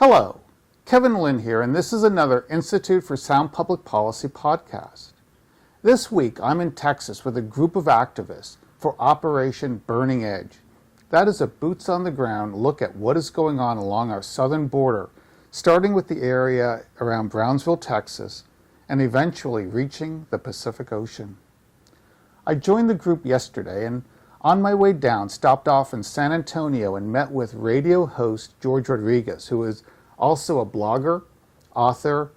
Hello, Kevin Lynn here, and this is another Institute for Sound Public Policy podcast. This week, I'm in Texas with a group of activists for Operation Burning Edge. That is a boots-on-the-ground look at what is going on along our southern border, starting with the area around Brownsville, Texas, and eventually reaching the Pacific Ocean. I joined the group yesterday and on my way down, stopped off in San Antonio and met with radio host George Rodriguez, who is also a blogger, author,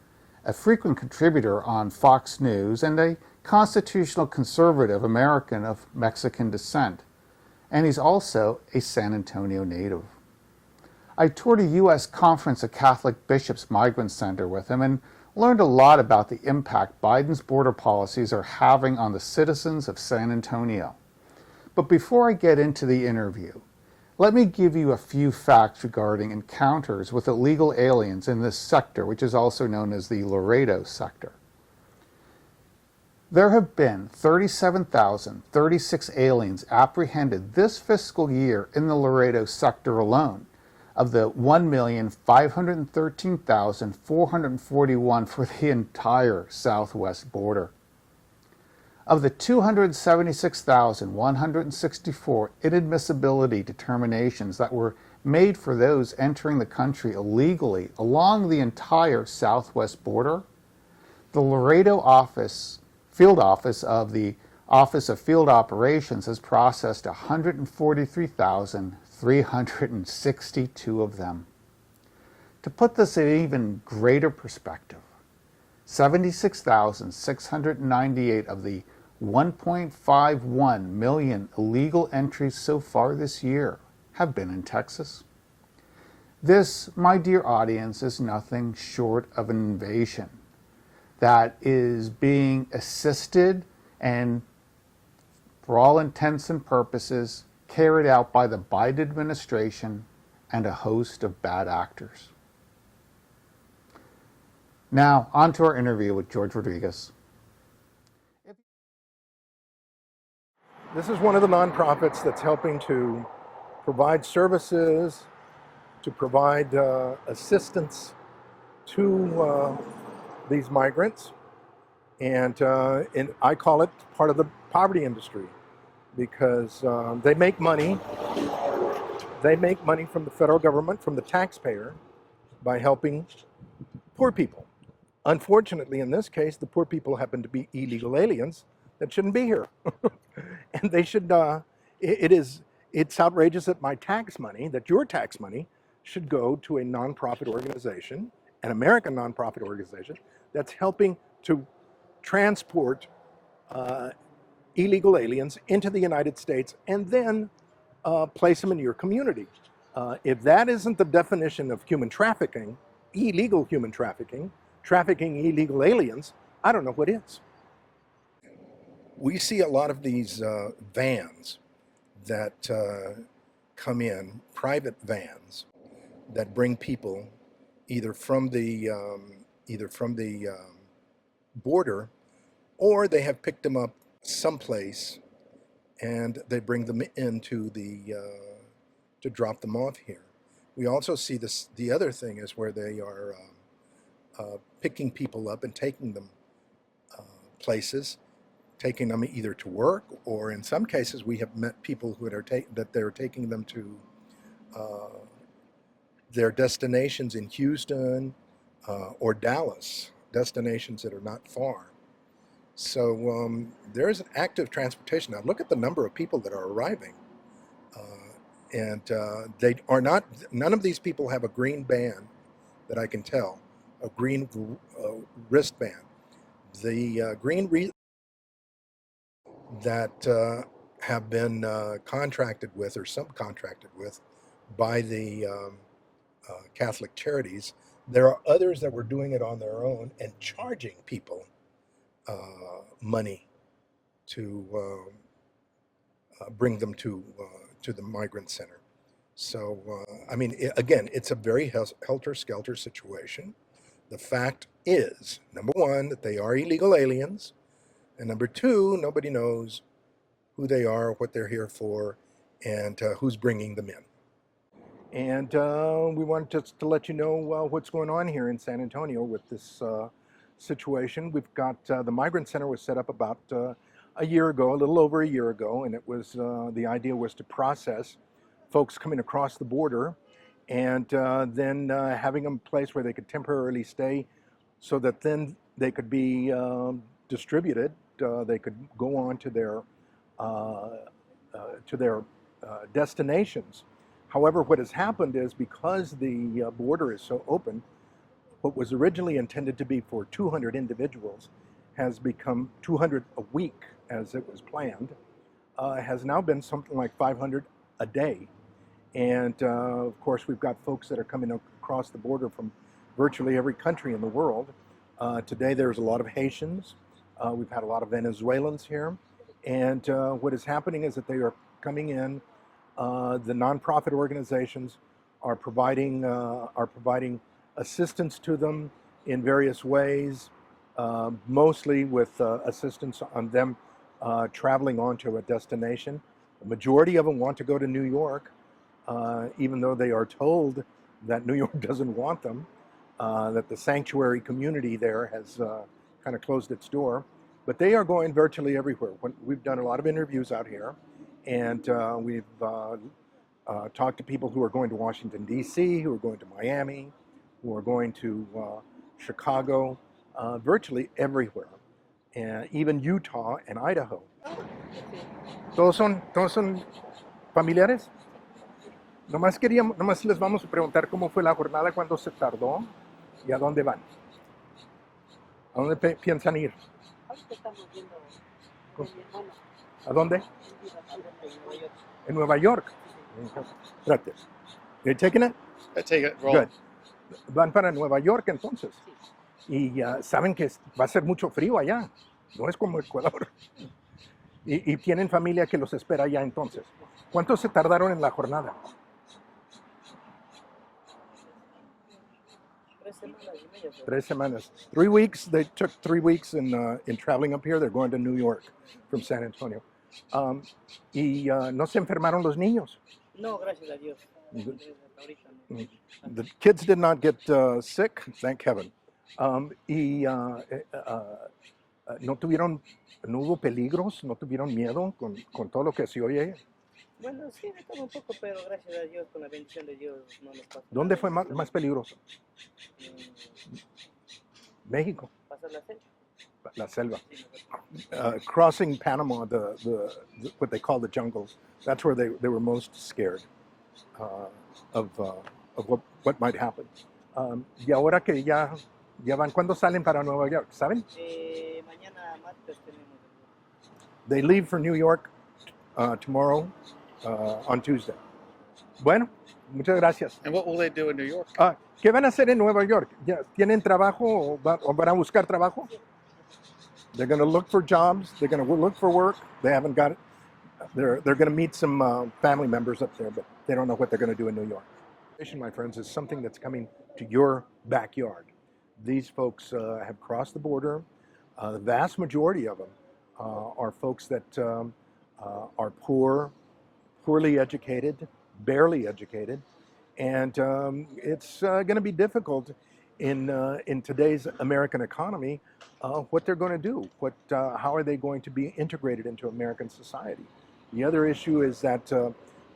a frequent contributor on Fox News, and a constitutional conservative American of Mexican descent. And he's also a San Antonio native. I toured a U.S. Conference of Catholic Bishops Migrant Center with him and learned a lot about the impact Biden's border policies are having on the citizens of San Antonio. But before I get into the interview, let me give you a few facts regarding encounters with illegal aliens in this sector, which is also known as the Laredo sector. There have been 37,036 aliens apprehended this fiscal year in the Laredo sector alone, of the 1,513,441 for the entire southwest border. Of the 276,164 inadmissibility determinations that were made for those entering the country illegally along the entire southwest border, the Laredo field office of the Office of Field Operations has processed 143,362 of them. To put this in even greater perspective, 76,698 of the 1.51 million illegal entries so far this year have been in Texas. This, my dear audience, is nothing short of an invasion that is being assisted and, for all intents and purposes, carried out by the Biden administration and a host of bad actors. Now, on to our interview with George Rodriguez. This is one of the nonprofits that's helping to provide services, to provide assistance to these migrants. And I call it part of the poverty industry because they make money. They make money from the federal government, from the taxpayer, by helping poor people. Unfortunately, in this case, the poor people happen to be illegal aliens that shouldn't be here. And they should, it's outrageous that my tax money, that your tax money, should go to a nonprofit organization, an American nonprofit organization, that's helping to transport illegal aliens into the United States and then place them in your community. If that isn't the definition of human trafficking, illegal human trafficking, trafficking illegal aliens, I don't know what is. We see a lot of these vans that come in, private vans that bring people either from the border, or they have picked them up someplace and they bring them into to drop them off here. We also see this. The other thing is where they are picking people up and taking them places. Taking them either to work, or in some cases we have met people who that they're taking them to their destinations in Houston or Dallas, destinations that are not far. So there is an active transportation. Now look at the number of people that are arriving, and they are not. None of these people have a green band that I can tell, a green wristband. The green that have been contracted with or subcontracted with by the Catholic Charities. There are others that were doing it on their own and charging people money to bring them to the migrant center. So, again, it's a very helter-skelter situation. The fact is, number one, that they are illegal aliens. And number two, nobody knows who they are, what they're here for, and who's bringing them in. And we wanted just to let you know what's going on here in San Antonio with this situation. We've got the Migrant Center was set up about a year ago, a little over a year ago, and it was the idea was to process folks coming across the border and then having them a place where they could temporarily stay so that then they could be distributed. They could go on to their destinations. However, what has happened is because the border is so open, what was originally intended to be for 200 individuals has become 200 a week as it was planned, has now been something like 500 a day. And of course, we've got folks that are coming across the border from virtually every country in the world. Today, there's a lot of Haitians. We've had a lot of Venezuelans here. And what is happening is that they are coming in. The nonprofit organizations are providing assistance to them in various ways, mostly with assistance on them traveling onto a destination. The majority of them want to go to New York, even though they are told that New York doesn't want them, that the sanctuary community there has kind of closed its door. But they are going virtually everywhere. We've done a lot of interviews out here, and we've talked to people who are going to Washington, D.C., who are going to Miami, who are going to Chicago, virtually everywhere, and even Utah and Idaho. ¿Todos son familiares? Nomás les vamos a preguntar cómo fue la jornada, cuánto se tardó y a dónde van. ¿A dónde piensan ir? Estamos viendo con mi hermano. ¿A dónde? En Nueva York. En Nueva York. Gracias. You taking it? I take it. Roll. Good. Van para Nueva York entonces. Sí. Y saben que va a ser mucho frío allá. No es como Ecuador. Y tienen familia que los espera allá entonces. ¿Cuánto se tardaron en la jornada? 3 semanas y media. 3 semanas. 3 weeks. They took 3 weeks in traveling up here. They're going to New York from San Antonio. Y no se enfermaron los niños. No, gracias a Dios. Ahorita no. The kids did not get sick, thank heaven. Y no hubo peligros, no tuvieron miedo con todo lo que se oye. Bueno, sí, de todo un poco, pero gracias a Dios, con la bendición de Dios, no nos pasa. ¿Dónde fue más peligroso? México, Pasar la selva. la selva. Sí, Crossing Panama, what they call the jungles, that's where they were most scared of what might happen. Y ahora que ya van, ¿cuándo salen para Nueva York? ¿Saben? mañana martes tenemos. They leave for New York tomorrow on Tuesday. Bueno, muchas gracias. And what will they do in New York? ¿Qué van a hacer en Nueva York? ¿Tienen trabajo o van a buscar trabajo? They're going to look for jobs. They're going to look for work. They haven't got it. They're going to meet some family members up there, but they don't know what they're going to do in New York. My friends, is something that's coming to your backyard. These folks have crossed the border. The vast majority of them are folks that are poor, poorly educated, barely educated, and it's going to be difficult in today's American economy. What they're going to do? How are they going to be integrated into American society? The other issue is that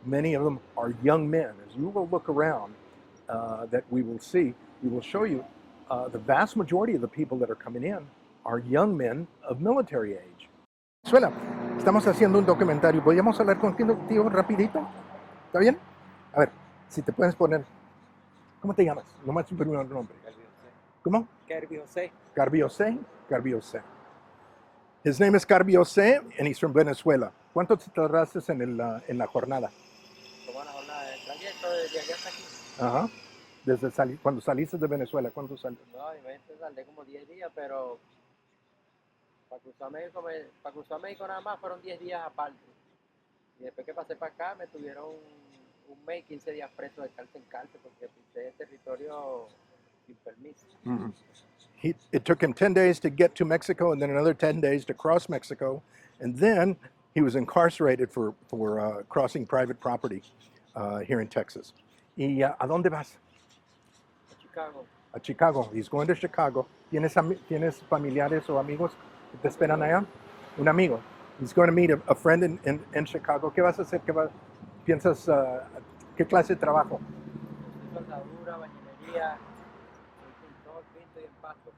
many of them are young men. As you will look around, that we will see, we will show you, the vast majority of the people that are coming in are young men of military age. Suela, estamos haciendo un documentario. ¿Podríamos hablar contigo rapidito? ¿Está bien? A ver, si te puedes poner. ¿Cómo te llamas? Nomás tu primer nombre. ¿Cómo? Carby José. Carby José. His name is Carby José, and he's from Venezuela. ¿Cuánto te tardaste en la jornada? Tomó una jornada de trayecto desde allá hasta aquí. Ajá. Cuando saliste de Venezuela, ¿cuánto saliste? No, obviamente saldré como 10 días, pero para cruzar México nada más fueron 10 días aparte. Y después que pasé para acá me tuvieron un mes y 15 días preso de cárcel en cárcel porque pisé el territorio sin permiso. Mm-hmm. It took him 10 days to get to Mexico and then another 10 days to cross Mexico. And then he was incarcerated for crossing private property here in Texas. ¿Y a dónde vas? Chicago. A Chicago. He's going to Chicago. ¿Tienes familiares o amigos que te esperan allá? Un amigo. He's going to meet a friend in Chicago. ¿Qué vas a hacer? ¿Piensas qué clase de trabajo? Soldadura, bañilería, pintor, pinto y empasto.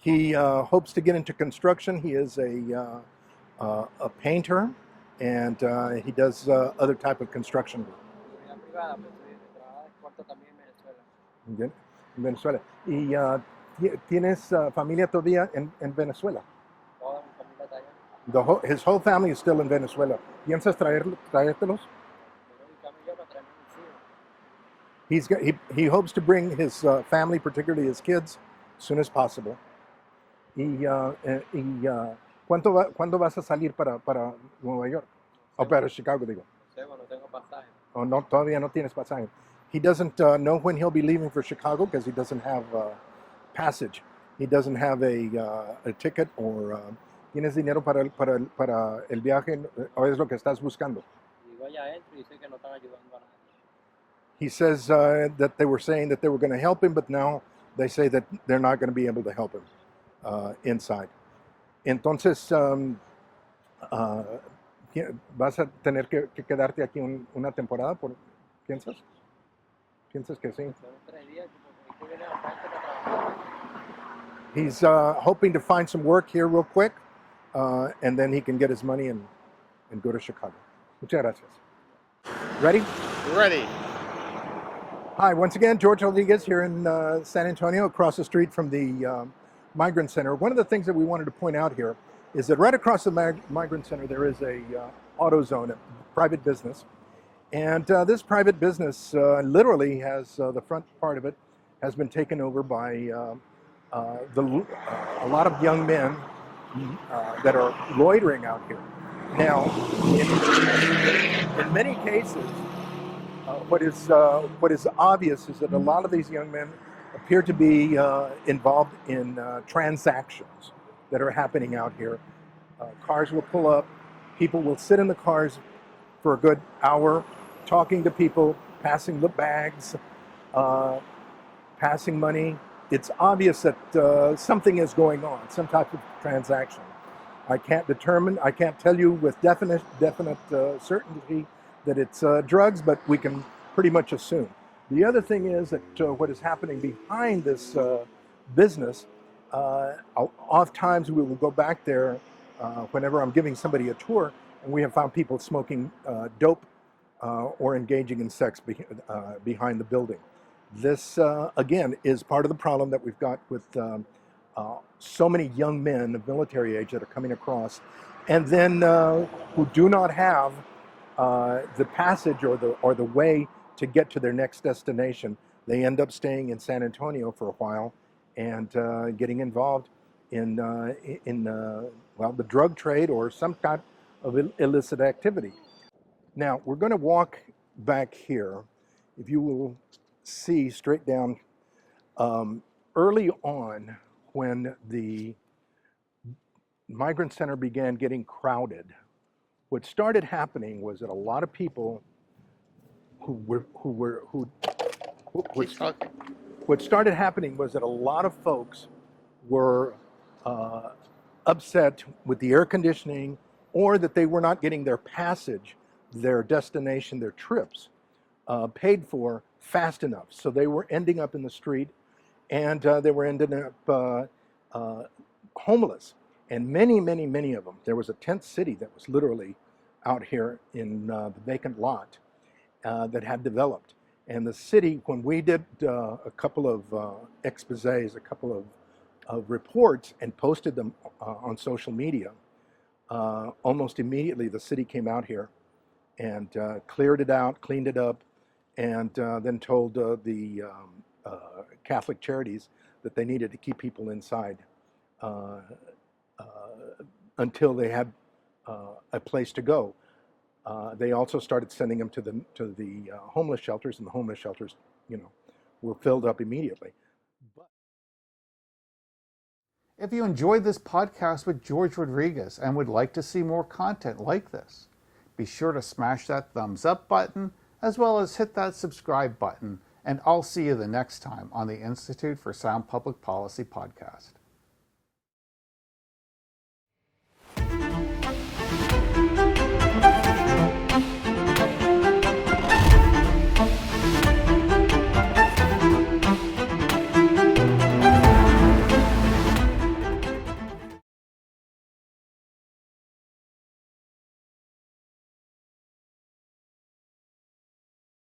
He hopes to get into construction. He is a painter, and he does other type of construction work. Seguridad privada, pues trabaja de cuarto también en Venezuela. Bien, en Venezuela. ¿Y tienes familia todavía en Venezuela? Toda mi familia está allá. His whole family is still in Venezuela. ¿Piensas traértelos? Quiero ubicarme yo para traerme a mis hijos. He hopes to bring his family, particularly his kids, as soon as possible. ¿Cuándo vas a salir para Nueva York? O para Chicago, digo. No sé, bueno, tengo pasaje. Oh, no, todavía no tienes pasaje. He doesn't know when he'll be leaving for Chicago because he doesn't have passage. He doesn't have a ticket or ¿tienes dinero para el viaje o es lo que estás buscando? Digo allá adentro y dice que no están ayudando a nadie. He says that they were saying that they were going to help him, but now they say that they're not going to be able to help him inside. Entonces, vas a tener que quedarte aquí una temporada, ¿piensas? ¿Piensas que sí? Son 3 días, como que viene bastante para trabajar. He's hoping to find some work here real quick, and then he can get his money and go to Chicago. Muchas gracias. Ready? Ready. Hi, once again, George Rodriguez here in San Antonio, across the street from the Migrant Center. One of the things that we wanted to point out here is that right across the Migrant Center there is a AutoZone, a private business. And this private business literally has the front part of it has been taken over by a lot of young men that are loitering out here. Now, in many cases, what is obvious is that a lot of these young men appear to be involved in transactions that are happening out here. Cars will pull up, people will sit in the cars for a good hour, talking to people, passing the bags, passing money. It's obvious that something is going on, some type of transaction. I can't tell you with definite certainty that it's drugs, but we can pretty much assume. The other thing is that what is happening behind this business, oftentimes we will go back there whenever I'm giving somebody a tour, and we have found people smoking dope or engaging in sex behind the building. This, again, is part of the problem that we've got with so many young men of military age that are coming across, and then who do not have the passage or the way to get to their next destination. They end up staying in San Antonio for a while and getting involved in the drug trade or some kind of illicit activity. Now, we're going to walk back here. If you will see straight down, early on when the Migrant Center began getting crowded, what started happening was that a lot of people what started happening was that a lot of folks were upset with the air conditioning, or that they were not getting their passage, their destination, their trips paid for fast enough. So they were ending up in the street, and they were ending up homeless. And many of them. There was a tent city that was literally out here in the vacant lot that had developed. And the city, when we did a couple of exposés, a couple of reports and posted them on social media, almost immediately the city came out here and cleared it out, cleaned it up, and then told the Catholic Charities that they needed to keep people inside until they had a place to go. They also started sending them to the homeless shelters, and the homeless shelters, were filled up immediately. If you enjoyed this podcast with George Rodriguez and would like to see more content like this, be sure to smash that thumbs up button as well as hit that subscribe button, and I'll see you the next time on the Institute for Sound Public Policy podcast.